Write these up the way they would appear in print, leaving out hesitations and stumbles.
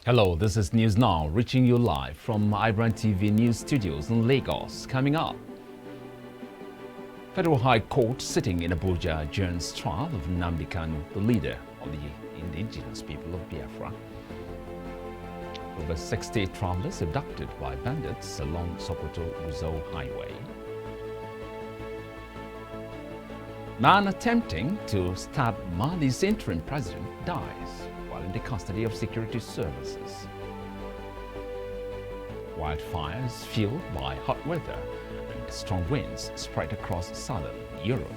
Hello, this is News Now, reaching you live from iBrandTV News Studios in Lagos. Coming up, Federal High Court sitting in Abuja adjourns trial of Nnamdi Kanu, the leader of the indigenous people of Biafra. Over 60 travelers abducted by bandits along Sokoto-Gusau Highway. Man attempting to stab Mali's interim president dies while in the custody of security services. Wildfires fueled by hot weather and strong winds spread across southern Europe.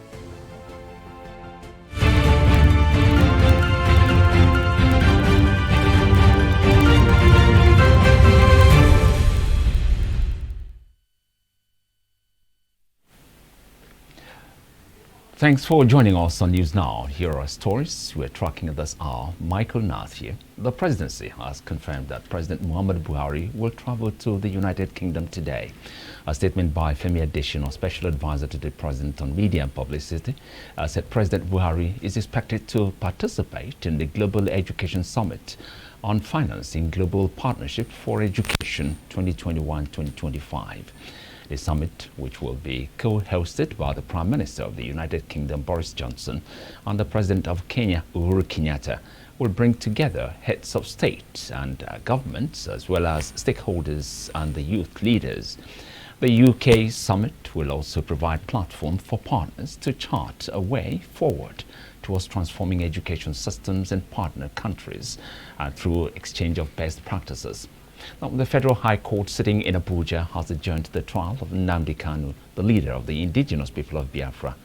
Thanks for joining us on News Now. Here are stories we're tracking at this hour. Michael Nath here. The presidency has confirmed that President Muhammadu Buhari will travel to the United Kingdom today. A statement by Femi Adesina, special advisor to the president on media and publicity, said President Buhari is expected to participate in the Global Education Summit on Financing Global Partnership for Education 2021-2025. The summit, which will be co-hosted by the Prime Minister of the United Kingdom, Boris Johnson, and the President of Kenya, Uhuru Kenyatta, will bring together heads of state and governments, as well as stakeholders and the youth leaders. The UK summit will also provide platform for partners to chart a way forward towards transforming education systems in partner countries through exchange of best practices. Now, the Federal High Court sitting in Abuja has adjourned the trial of Nnamdi Kanu, the leader of the indigenous people of Biafra.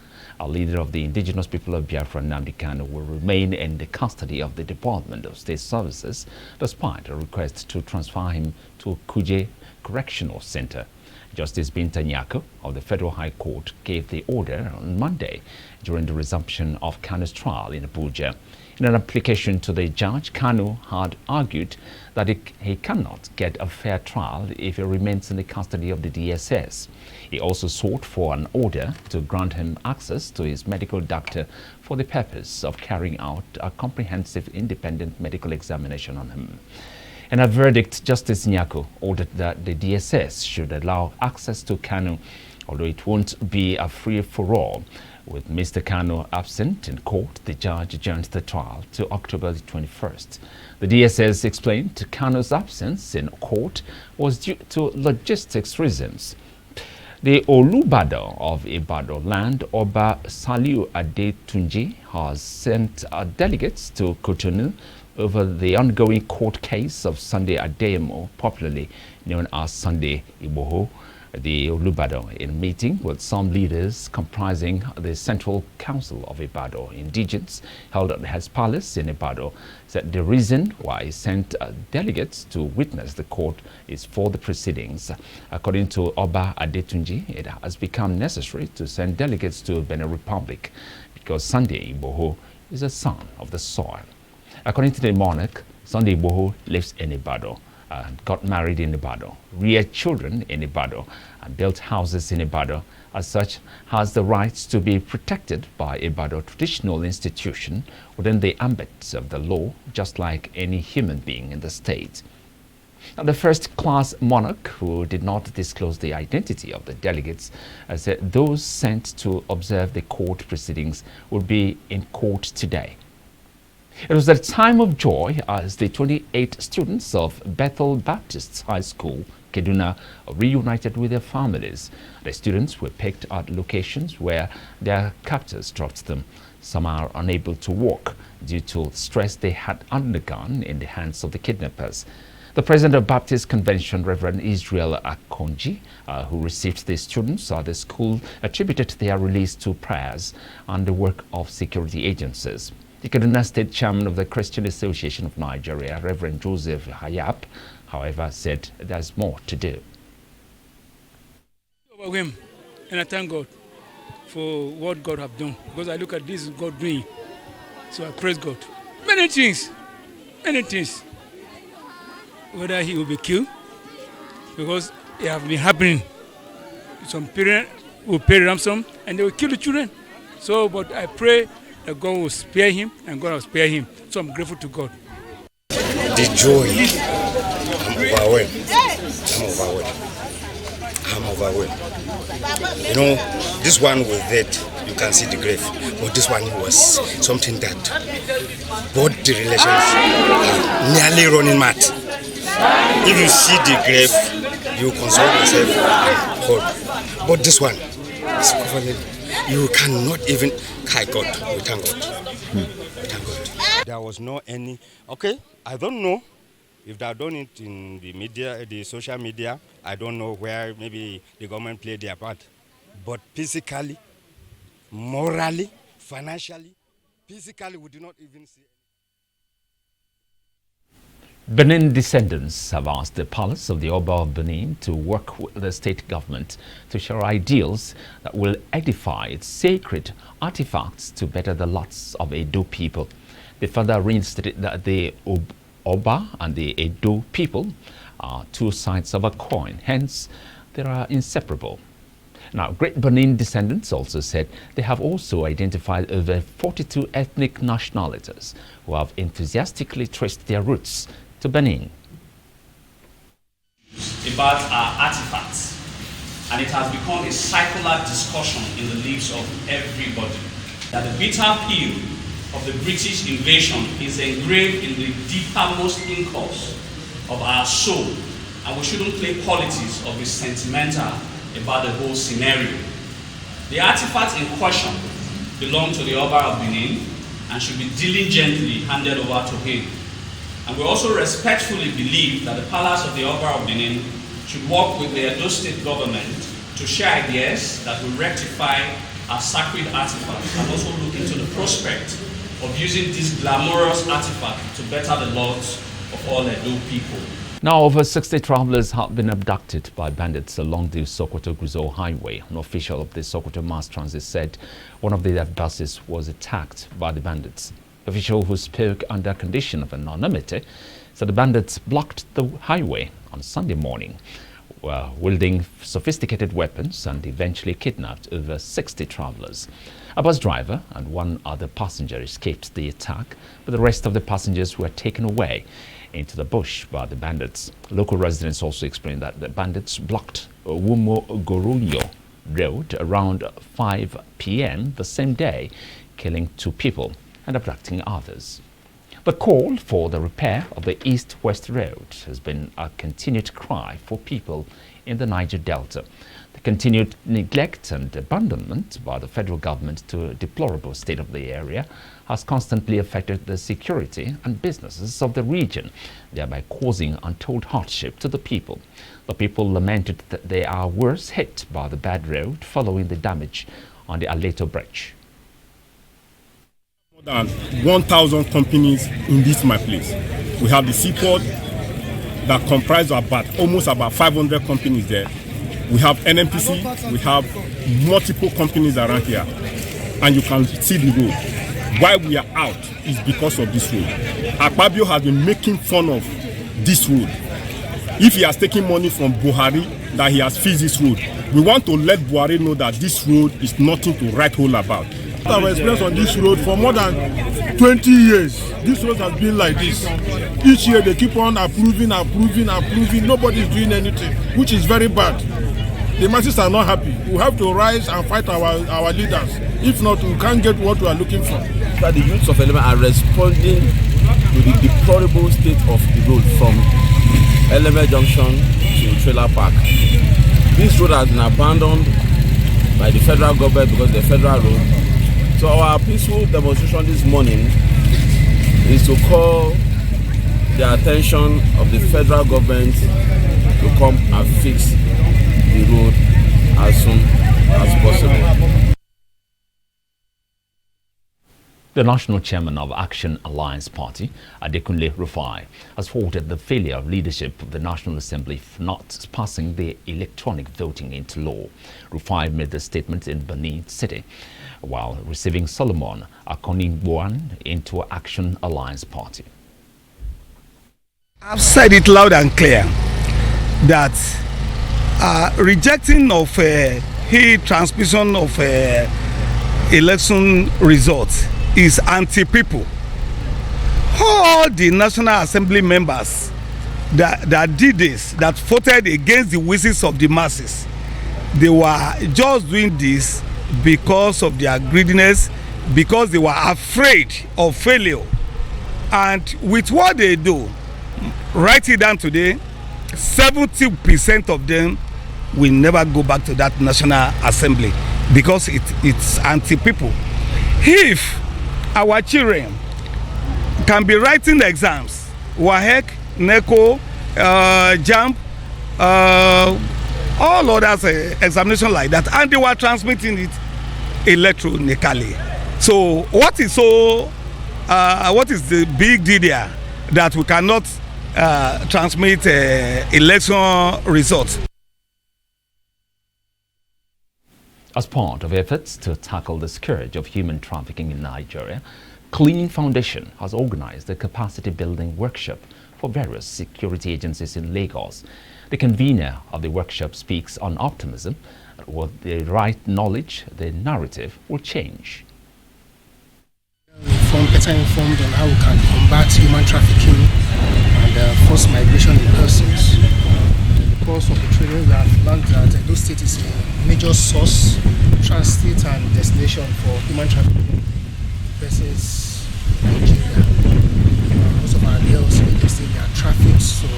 A leader of the indigenous people of Biafra, Nnamdi Kanu, will remain in the custody of the Department of State Services despite a request to transfer him to Kuje Correctional Center. Justice Binta Nyako of the Federal High Court gave the order on Monday during the resumption of Kanu's trial in Abuja. In an application to the judge, Kanu had argued that he cannot get a fair trial if he remains in the custody of the DSS. He also sought for an order to grant him access to his medical doctor for the purpose of carrying out a comprehensive independent medical examination on him. In a verdict, Justice Nyako ordered that the DSS should allow access to Kanu, although it won't be a free-for-all. With Mr. Kanu absent in court, the judge adjourned the trial to October the 21st. The DSS explained Kanu's absence in court was due to logistics reasons. The Olubado of Ibadan land, Oba Saliu Adetunji, has sent delegates to Cotonou over the ongoing court case of Sunday Adeyemo, popularly known as Sunday Igboho. The Olubado, in a meeting with some leaders comprising the Central Council of Ibadan Indigents held at his palace in Ibadan, said the reason why he sent delegates to witness the court is for the proceedings. According to Oba Adetunji, it has become necessary to send delegates to Benin Republic because Sunday Igboho is a son of the soil. According to the monarch, Sunday Igboho lives in Ibadan, got married in Ibadan, reared children in Ibadan, and built houses in Ibadan. As such, has the rights to be protected by Ibadan traditional institution within the ambit of the law, just like any human being in the state. Now, the first-class monarch, who did not disclose the identity of the delegates, said those sent to observe the court proceedings will be in court today. It was a time of joy as the 28 students of Bethel Baptist High School, Kaduna, reunited with their families. The students were picked at locations where their captors dropped them. Some are unable to walk due to stress they had undergone in the hands of the kidnappers. The president of Baptist Convention, Reverend Israel Akonji, who received the students at the school, attributed their release to prayers and the work of security agencies. The Kaduna State Chairman of the Christian Association of Nigeria, Reverend Joseph Hayap, however, said there's more to do. And I thank God for what God have done, because I look at this God doing, so I praise God. Many things, whether he will be killed, because it have been happening. Some parents will pay ransom and they will kill the children. So, but I pray that God will spare him and God will spare him. So I'm grateful to God. the joy. I'm overwhelmed. You know, this one was dead. You can see the grave. But this one was something that both the relations are nearly running mad. If you see the grave, you console yourself and hold. But this one is covenant. You cannot even thank God. We thank God. We thank God. There was no any. Okay, I don't know if they are done it in the media, the social media. I don't know where maybe the government played their part. But physically, morally, financially, physically, we do not even see. Benin descendants have asked the palace of the Oba of Benin to work with the state government to share ideals that will edify its sacred artifacts to better the lots of Edo people. They further reinstated that the Oba and the Edo people are two sides of a coin, hence they are inseparable. Now, Great Benin descendants also said they have also identified over 42 ethnic nationalities who have enthusiastically traced their roots to Benin. About our artifacts, and it has become a circular discussion in the lives of everybody. That the bitter pill of the British invasion is engraved in the deepermost impulse of our soul, and we shouldn't play politics or be sentimental about the whole scenario. The artifacts in question belong to the Oba of Benin and should be diligently handed over to him. And we also respectfully believe that the Palace of the Oba of Benin should work with the Edo State government to share ideas that will rectify our sacred artifacts and also look into the prospect of using this glamorous artifact to better the lots of all Edo people. Now, over 60 travelers have been abducted by bandits along the Sokoto-Gusau highway. An official of the Sokoto Mass Transit said one of the buses was attacked by the bandits. The official, who spoke under condition of anonymity, said the bandits blocked the highway on Sunday morning, wielding sophisticated weapons, and eventually kidnapped over 60 travelers. A bus driver and one other passenger escaped the attack, but the rest of the passengers were taken away into the bush by the bandits. Local residents also explained that the bandits blocked Wumo-Gorunyo Road around 5 p.m. the same day, killing 2 people and abducting others. The call for the repair of the East-West Road has been a continued cry for people in the Niger Delta. The continued neglect and abandonment by the federal government to a deplorable state of the area has constantly affected the security and businesses of the region, thereby causing untold hardship to the people. The people lamented that they are worse hit by the bad road following the damage on the Aleto Bridge. More than 1,000 companies in this my place. We have the seaport that comprises almost about 500 companies there. We have NNPC, we have multiple companies around here, and you can see the road. Why we are out is because of this road. Akpabio has been making fun of this road. If he has taken money from Buhari, that he has fixed this road, we want to let Buhari know that this road is nothing to write home about. Our experience on this road for more than 20 years. This road has been like this. Each year they keep on approving. Nobody is doing anything, which is very bad. The masses are not happy. We have to rise and fight our leaders. If not, we can't get what we are looking for. That the youths of Eleme are responding to the deplorable state of the road from Eleme Junction to Trailer Park. This road has been abandoned by the federal government because the federal road. So our peaceful demonstration this morning is to call the attention of the federal government to come and fix the road as soon as possible. The national chairman of Action Alliance Party, Adekunle Rufai, has faulted the failure of leadership of the National Assembly for not passing the electronic voting into law. Rufai made the statement in Benin City while receiving Solomon Akoningbuan into Action Alliance Party. I've said it loud and clear that rejecting of transmission of election results is anti-people. all the National Assembly members that did this, that voted against the wishes of the masses, they were just doing this because of their greediness, because they were afraid of failure. And with what they do, write it down today, 70% of them will never go back to that National Assembly because it's anti-people. If our children can be writing the exams, WAEC, NECO, JAMB, all others examination like that, and they were transmitting it electronically. So what is the big deal there that we cannot transmit election results? As part of efforts to tackle the scourge of human trafficking in Nigeria, Clean Foundation has organized a capacity building workshop for various security agencies in Lagos. The convener of the workshop speaks on optimism that with the right knowledge, the narrative will change. Better informed on how we can combat human trafficking and forced migration in persons. In the course of the training, we have learned that Edo State is a major source, transit and destination for human trafficking versus Nigeria. Most of our girls in Edo State, they are trafficked to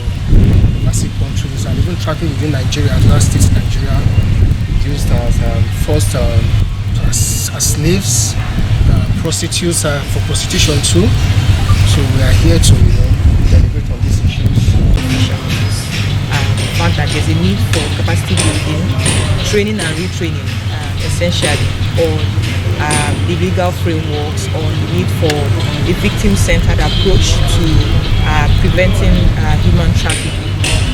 overseas countries and even trafficked within Nigeria, to other states in Nigeria, used as forced as slaves, prostitutes for prostitution too. So we are here to deliberate on these issues. Found that there's a need for capacity building, training and retraining, essentially on the legal frameworks, on the need for a victim-centered approach to preventing human trafficking.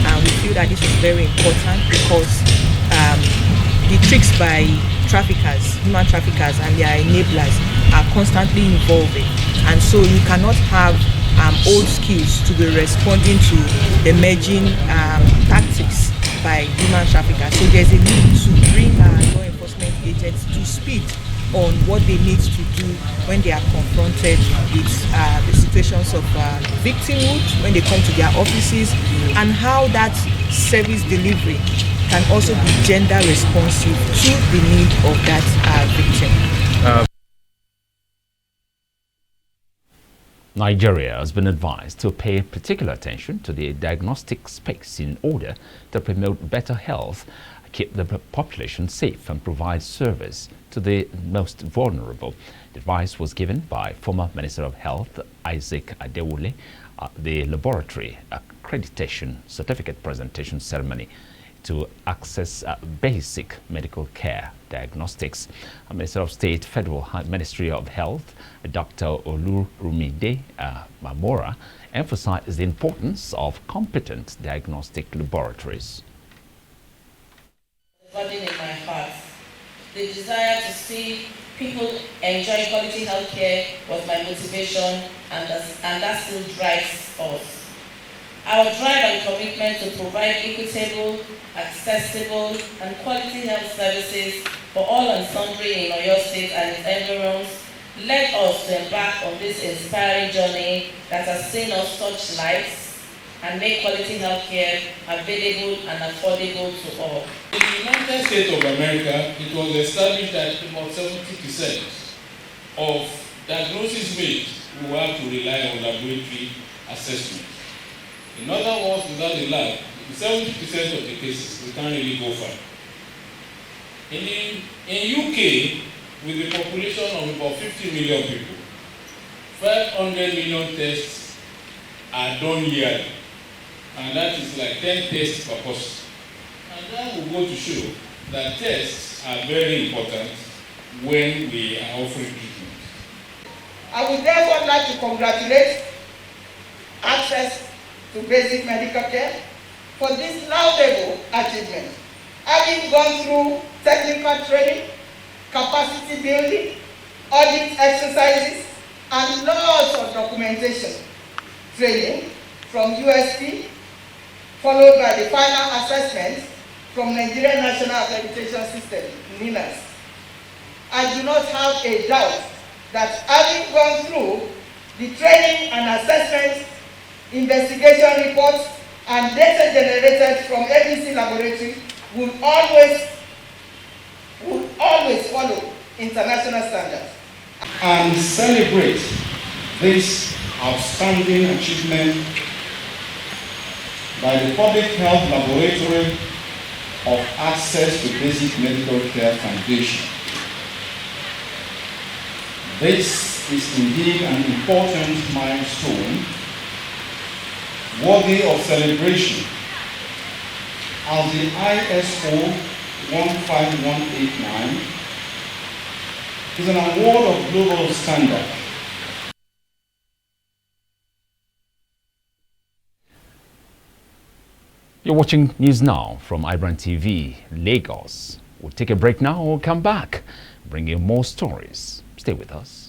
And we feel that this is very important because the tricks by traffickers, human traffickers and their enablers are constantly evolving, and so you cannot have old skills to be responding to emerging tactics by human traffickers. So there's a need to bring law enforcement agents to speed on what they need to do when they are confronted with the situations of victimhood, when they come to their offices, and how that service delivery can also be gender responsive to the need of that victim. Nigeria has been advised to pay particular attention to the diagnostic space in order to promote better health, keep the population safe and provide service to the most vulnerable. The advice was given by former Minister of Health Isaac Adewole at the laboratory accreditation certificate presentation ceremony to access basic medical care diagnostics. Minister of State, Federal Ministry of Health, Dr. Olurumide Mamora, emphasized the importance of competent diagnostic laboratories. Burden in my heart, the desire to see people enjoy quality health care was my motivation, and that still drives us. Our drive and commitment to provide equitable, accessible, and quality health services for all and sundry in Oyo State and its environs led us to embark on this inspiring journey that has seen us touch lives and make quality health care available and affordable to all. In the United States of America, it was established that about 70% of diagnosis made will have to rely on laboratory assessment. In other words, without a lab, 70% of the cases, we can't really go far. In UK, with a population of about 50 million people, 500 million tests are done yearly. And that is like 10 tests per person. And that will go to show that tests are very important when we are offering treatment. I would therefore like to congratulate Access to Basic Medical Care for this laudable achievement. Having gone through technical training, capacity building, audit exercises, and lots of documentation training from USP, followed by the final assessment from Nigerian National Accreditation System, NINAS. I do not have a doubt that having gone through The training and assessment, investigation reports, and data generated from ABC laboratory will always follow international standards. And celebrate this outstanding achievement by the Public Health Laboratory of Access to Basic Medical Care Foundation. This is indeed an important milestone worthy of celebration as the ISO 15189 is an award of global standard. You're watching News Now from iBrandTV, Lagos. We'll take a break now and we'll come back, bring you more stories. Stay with us.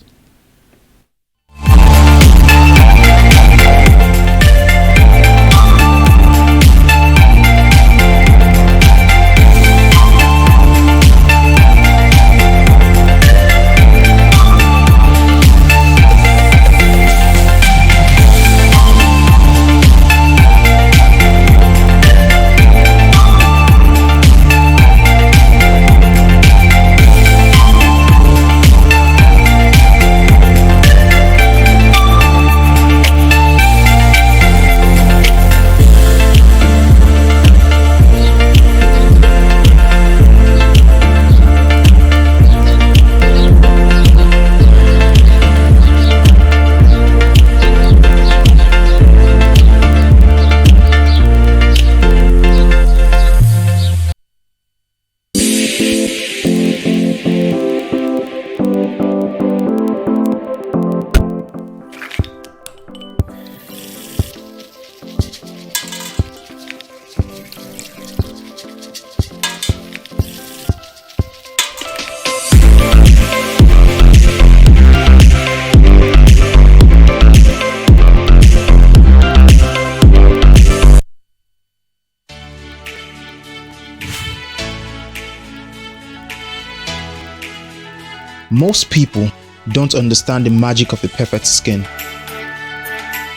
Most people don't understand the magic of a perfect skin,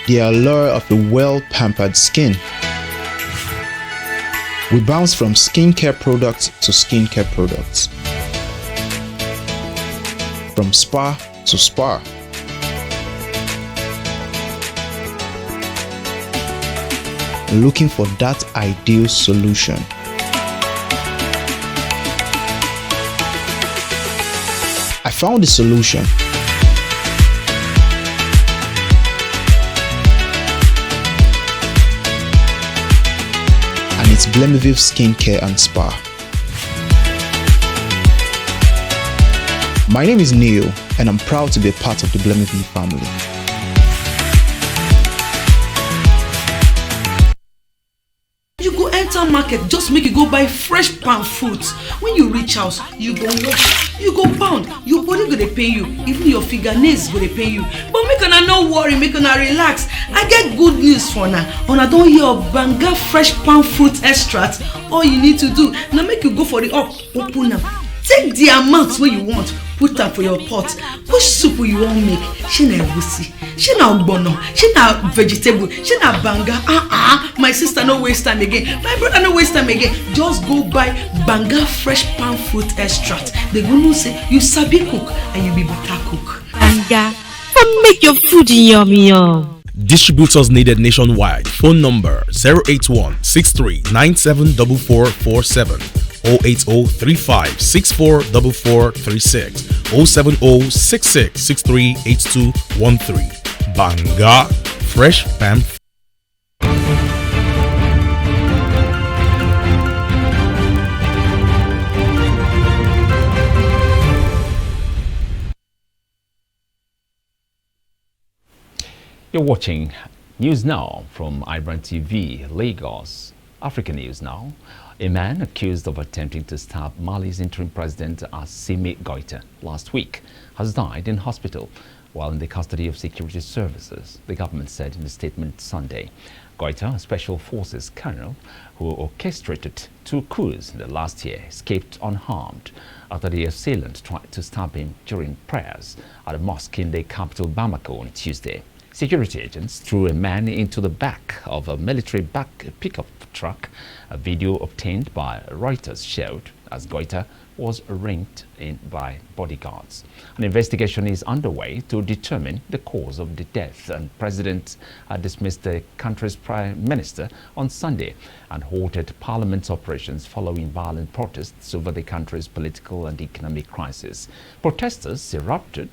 the allure of a well-pampered skin. We bounce from skincare products to skincare products, from spa to spa. Looking for that ideal solution. I found the solution. And it's Blemiville Skincare and Spa. My name is Neil, and I'm proud to be a part of the Blemiville family. You go enter market, just make you go buy fresh palm fruits. When you reach house, you go wash, you go pound, your body go dey pain you, even your fingernails go dey pain you. But make una no worry, make una relax. I get good news for una. Una don hear of Banga fresh palm fruit extract. All you need to do na make you go for the up, open am, take the amount wey you want, put am for your pot. Which soup you wan make? Shey na egusi, shey na ogbono, shey na vegetable, shey na banga. My sister no waste time again, my brother no waste time again. Just go buy Banga fresh palm fruit extract. They go know say you sabi cook and you be better cook. Banga, come make your food yummy yum. Distributors needed nationwide. Phone number 081-6397-4447, 080-3564-4436, 070-6663-8213. Banga fresh palm. You're watching News Now from iBrandTV, Lagos. African News Now. A man accused of attempting to stab Mali's interim president Assimi Goïta last week has died in hospital while in the custody of security services, the government said in a statement Sunday. Goita, a special forces colonel who orchestrated 2 coups in the last year, escaped unharmed after the assailant tried to stab him during prayers at a mosque in the capital Bamako on Tuesday. Security agents threw a man into the back of a military pickup truck. A video obtained by Reuters showed as Goita was ringed in by bodyguards. An investigation is underway to determine the cause of the death, and President dismissed the country's Prime Minister on Sunday and halted Parliament's operations following violent protests over the country's political and economic crisis. Protesters erupted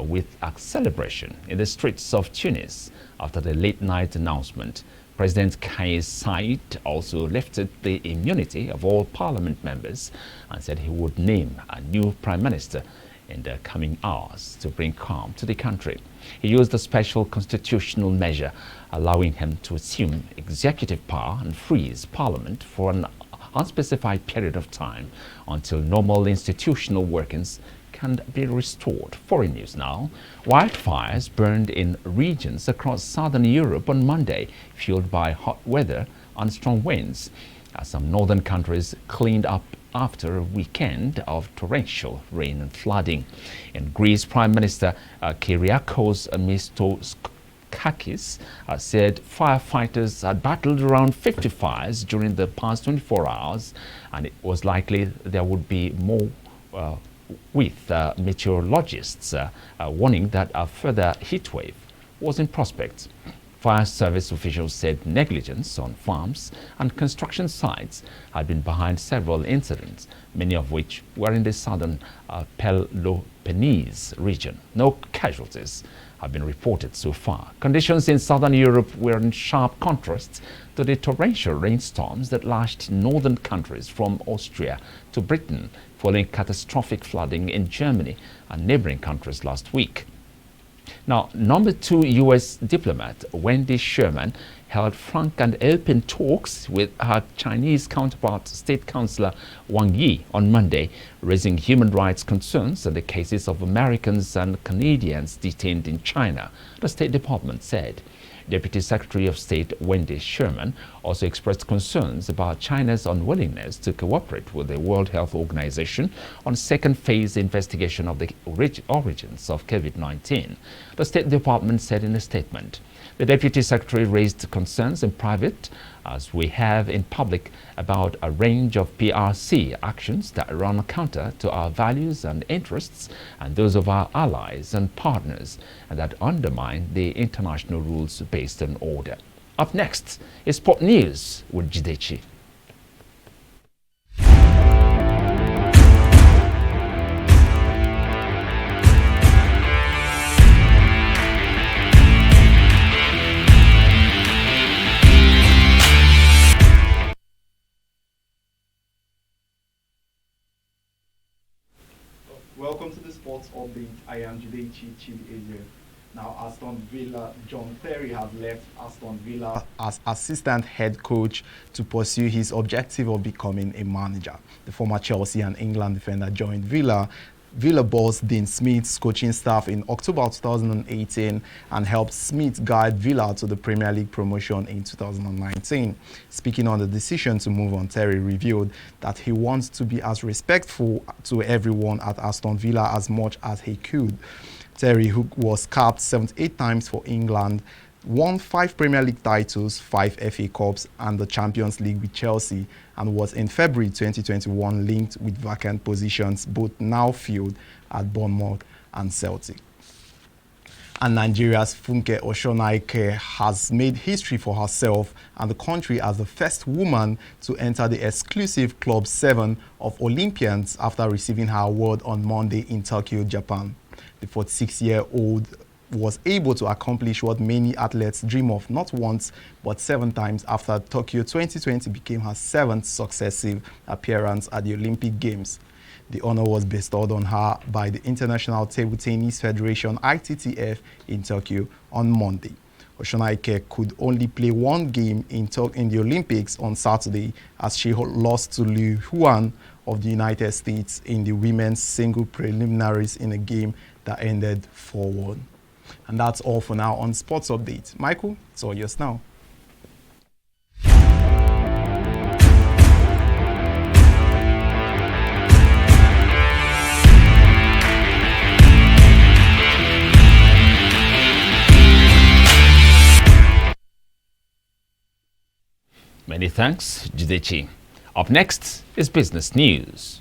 with a celebration in the streets of Tunis after the late-night announcement. President Kais Saied also lifted the immunity of all parliament members and said he would name a new prime minister in the coming hours to bring calm to the country. He used a special constitutional measure allowing him to assume executive power and freeze parliament for an unspecified period of time until normal institutional workings can be restored. Foreign news now. Wildfires burned in regions across southern Europe on Monday, fueled by hot weather and strong winds, as some northern countries cleaned up after a weekend of torrential rain and flooding. In Greece, Prime Minister Kyriakos Mitsotakis said firefighters had battled around 50 fires during the past 24 hours, and it was likely there would be more with meteorologists warning that a further heat wave was in prospect. Fire service officials said negligence on farms and construction sites had been behind several incidents, many of which were in the southern Peloponnese region. No casualties have been reported so far. Conditions in southern Europe were in sharp contrast to the torrential rainstorms that lashed northern countries from Austria to Britain, following catastrophic flooding in Germany and neighboring countries last week. Now, #2 U.S. diplomat Wendy Sherman held frank and open talks with her Chinese counterpart, State Councilor Wang Yi, on Monday, raising human rights concerns and the cases of Americans and Canadians detained in China, the State Department said. Deputy Secretary of State Wendy Sherman also expressed concerns about China's unwillingness to cooperate with the World Health Organization on second phase investigation of the origins of COVID-19. The State Department said in a statement. The Deputy Secretary raised concerns in private, as we have in public, about a range of PRC actions that run counter to our values and interests and those of our allies and partners, and that undermine the international rules based on order. Up next is Sport News with Jidechi. Welcome to the Sports Update. I am Jidechi Chibi. Now, Aston Villa, John Terry has left Aston Villa as assistant head coach to pursue his objective of becoming a manager. The former Chelsea and England defender joined Villa boss Dean Smith's coaching staff in October 2018 and helped Smith guide Villa to the Premier League promotion in 2019. Speaking on the decision to move on, Terry revealed that he wants to be as respectful to everyone at Aston Villa as much as he could. Terry, who was capped 78 times for England, won 5 Premier League titles, 5 FA Cups and the Champions League with Chelsea, and was in February 2021 linked with vacant positions both now filled at Bournemouth and Celtic. And Nigeria's Funke Oshonaike has made history for herself and the country as the first woman to enter the exclusive Club 7 of Olympians after receiving her award on Monday in Tokyo, Japan. The 46-year-old was able to accomplish what many athletes dream of not once but 7 times after Tokyo 2020 became her 7th successive appearance at the Olympic Games. The honor was bestowed on her by the International Table Tennis Federation (ITTF) in Tokyo on Monday. Oshonaike could only play one game in the Olympics on Saturday as she lost to Liu Huan of the United States in the women's single preliminaries in a game that ended 4-1. And that's all for now on Sports Update. Michael, it's all yours now. Many thanks, Jidechi. Up next is business news.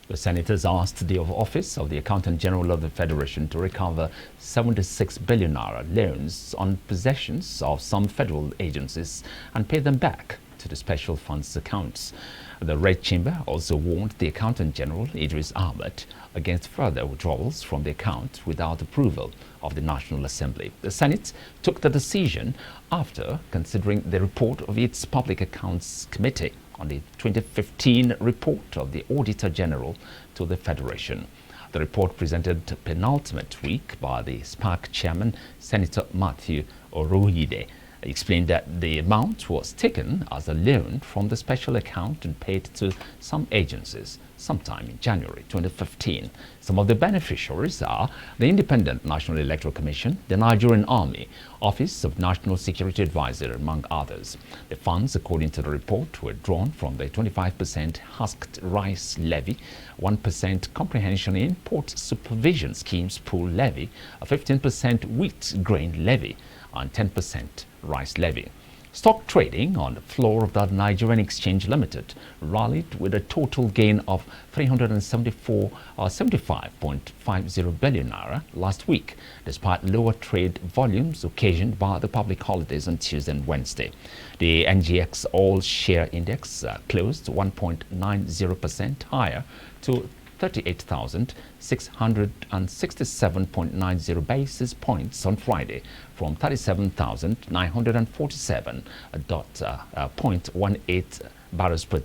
The senators asked the Office of the Accountant General of the Federation to recover 76 billion naira loans on possessions of some federal agencies and pay them back to the special funds accounts. The Red Chamber also warned the Accountant General, Idris Ahmed, against further withdrawals from the account without approval of the National Assembly. The Senate took the decision after considering the report of its Public Accounts Committee on the 2015 report of the Auditor General to the Federation. The report presented penultimate week by the SPAC chairman, Senator Matthew Orohide, explained that the amount was taken as a loan from the special account and paid to some agencies sometime in January 2015. Some of the beneficiaries are the Independent National Electoral Commission, the Nigerian Army, Office of National Security Advisor, among others. The funds, according to the report, were drawn from the 25% husked rice levy, 1% comprehension import supervision schemes pool levy, a 15% wheat grain levy, and 10% rice levy. Stock trading on the floor of the Nigerian Exchange Limited rallied with a total gain of 75.50 billion naira last week, despite lower trade volumes occasioned by the public holidays on Tuesday and Wednesday. The NGX All Share Index closed 1.90% higher to 38,667.90 basis points on Friday from 37,947.18 barrels per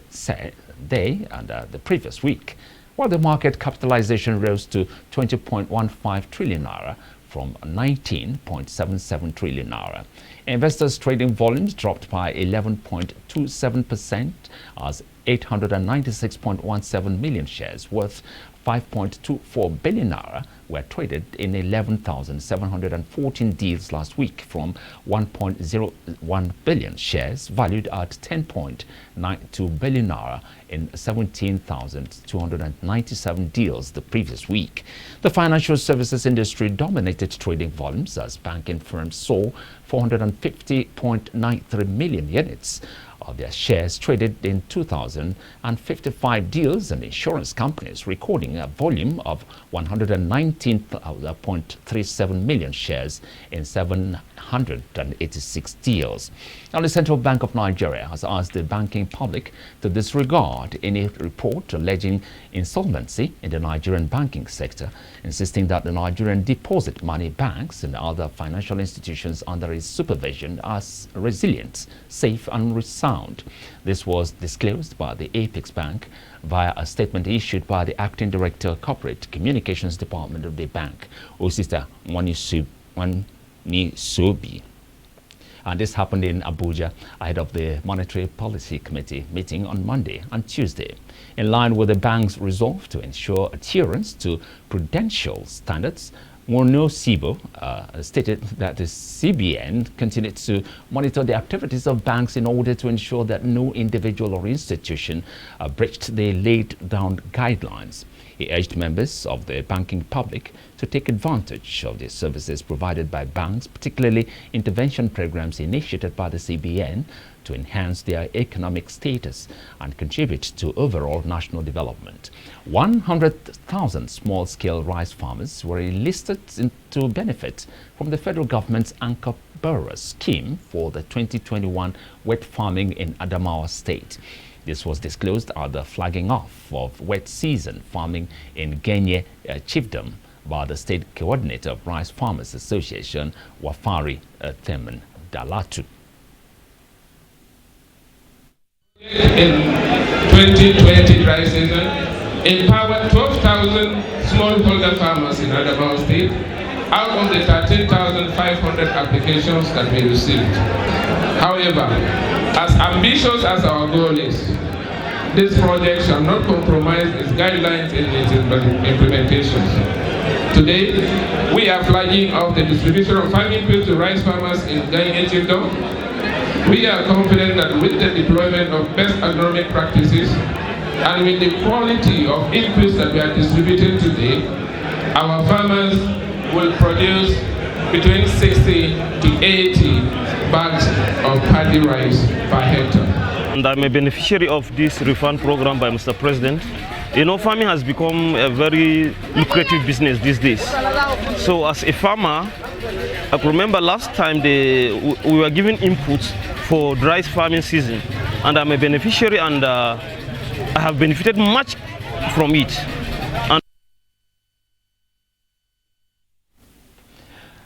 day and the previous week, while the market capitalization rose to 20.15 trillion naira from 19.77 trillion naira. Investors' trading volumes dropped by 11.27% as 896.17 million shares worth 5.24 billion naira were traded in 11,714 deals last week from 1.01 billion shares valued at 10.92 billion naira in 17,297 deals the previous week. The financial services industry dominated trading volumes as banking firms saw 450.93 million units of their shares traded in 2,055 deals, and insurance companies recording a volume of 119.37 million shares in 786 deals. Now, the Central Bank of Nigeria has asked the banking public to disregard any report alleging insolvency in the Nigerian banking sector, insisting that the Nigerian deposit money banks and other financial institutions under its supervision are resilient, safe and sound. This was disclosed by the Apex Bank via a statement issued by the Acting Director Corporate Communications Department of the bank, Osita Wanisobi. And this happened in Abuja ahead of the Monetary Policy Committee meeting on Monday and Tuesday. In line with the bank's resolve to ensure adherence to prudential standards, Wanisobi stated that the CBN continued to monitor the activities of banks in order to ensure that no individual or institution breached the laid-down guidelines. He urged members of the banking public to take advantage of the services provided by banks, particularly intervention programs initiated by the CBN to enhance their economic status and contribute to overall national development. 100,000 small-scale rice farmers were enlisted to benefit from the federal government's Anchor Borrower scheme for the 2021 wet farming in Adamawa State. This was disclosed at the flagging off of wet season farming in Genye Chiefdom by the State Coordinator of Rice Farmers Association, Wafari Temen Dalatu. In 2020 dry season, empowered 12,000 smallholder farmers in Adamawa State out of the 13,500 applications that we received. However, as ambitious as our goal is, this project shall not compromise its guidelines in its implementation. Today, we are flagging off the distribution of farming bills to rice farmers in Ganye Childom. We are confident that with the deployment of best agronomic practices and with the quality of inputs that we are distributing today, our farmers will produce between 60 to 80 bags of paddy rice per hectare. And I'm a beneficiary of this refund program by Mr. President. You know, farming has become a very lucrative business these days. So as a farmer, I can remember last time we were given inputs for dry farming season, and I'm a beneficiary, and I have benefited much from it.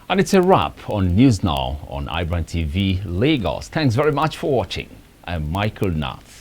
And it's a wrap on News Now on iBrandTV Lagos. Thanks very much for watching. I'm Michael Nath.